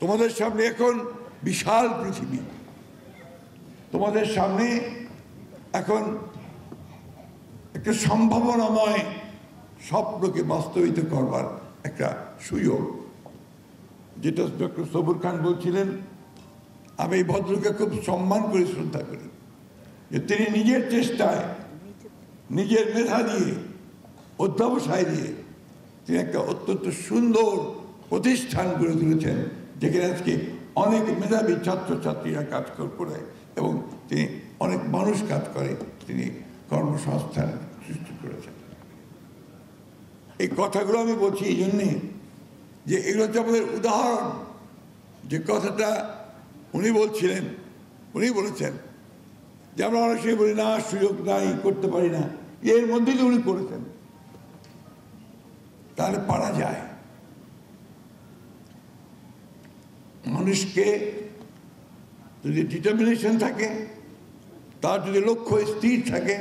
তোমাদের সামনে এখন বিশাল পৃথিবী, তোমাদের সামনে এখন একটা সম্ভাবনাময় স্বপ্নকে বাস্তবিত করবার একটা সুযোগ। যেটা ডক্টর সবুর খান বলছিলেন, আমি এই ভদ্রকে খুব সম্মান করে শ্রদ্ধা করি, যে তিনি নিজের চেষ্টায়, নিজের মেধা দিয়ে, অধ্যবসায় দিয়ে তিনি একটা অত্যন্ত সুন্দর প্রতিষ্ঠান গড়ে তুলেছেন, যেখানে আজকে অনেক মেধাবী ছাত্রছাত্রীরা কাজ করে এবং তিনি অনেক মানুষ কাজ করে, তিনি কর্মসংস্থান সৃষ্টি করেছেন। এই কথাগুলো আমি বলছি এই জন্যে যে এগুলো হচ্ছে আমাদের উদাহরণ। যে কথাটা উনি বলছিলেন, উনি বলেছেন যে আমরা অনেক সময় বলি না, সুযোগ নাই, করতে পারি না, এর মধ্যেই তো উনি করেছেন, তাহলে পারা যায়। মানুষকে যদি ডিটারমিনেশন থাকে, তার যদি লক্ষ্য স্থির থাকে,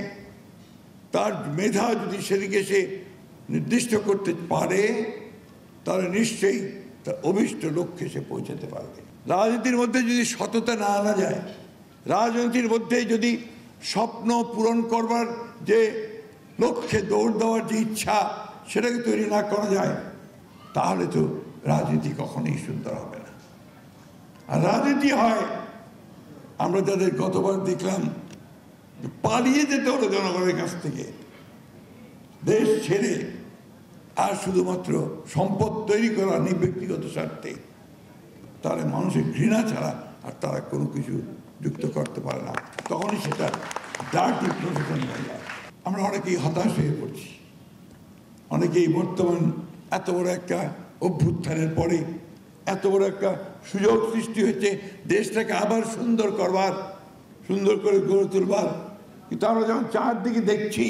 তার মেধা যদি সেদিকে সে নির্দিষ্ট করতে পারে, তাহলে নিশ্চয়ই তার অভীষ্ট লক্ষ্যে সে পৌঁছাতে পারবে। রাজনীতির মধ্যে যদি সততা না আনা যায়, রাজনীতির মধ্যে যদি স্বপ্ন পূরণ করবার যে লক্ষ্যে দৌড় দেওয়ার যে ইচ্ছা সেটাকে তৈরি না করা যায়, তাহলে তো রাজনীতি কখনোই সুন্দর হবে না। আর রাজনীতি হয়, আমরা যাদের গতবার দেখলাম পালিয়ে যেতে হলো জনগণের কাছ থেকে, দেশ ছেড়ে, আর শুধুমাত্র সম্পদ তৈরি করা নেই ব্যক্তিগত স্বার্থে, তাহলে মানুষের ঘৃণা ছাড়া আর তারা কোনো কিছু যুক্ত করতে পারে না, তখনই সেটা ডার্টি প্রফেশন হয়ে যায়। আমরা অনেকেই হতাশ হয়ে পড়ছি, অনেকেই বর্তমান এত বড় একটা অভ্যুত্থানের পরে এত বড় একটা সুযোগ সৃষ্টি হয়েছে দেশটাকে আবার সুন্দর করবার, সুন্দর করে গড়ে তুলবার, কিন্তু আমরা যখন চারদিকে দেখছি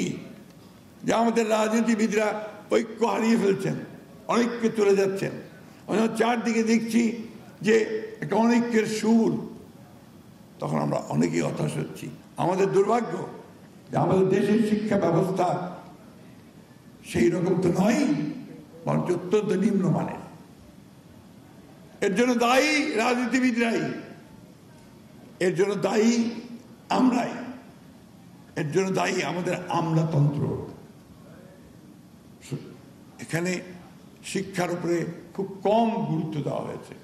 যে আমাদের রাজনীতিবিদরা ঐক্য হারিয়ে ফেলছেন, অনেককে চলে যাচ্ছেন, আমরা চারদিকে দেখছি যে একটা অনেকের সুর, তখন আমরা অনেকেই হতাশ হচ্ছি। আমাদের দুর্ভাগ্য যে আমাদের দেশের শিক্ষা ব্যবস্থা সেই রকম তো নয়, বরঞ্চ অত্যন্ত নিম্নমানের। এর জন্য দায়ী রাজনীতিবিদরাই, এর জন্য দায়ী আমরাই, এর জন্য দায়ী আমাদের আমলাতন্ত্র। এখানে শিক্ষার উপরে খুব কম গুরুত্ব দেওয়া হয়েছে।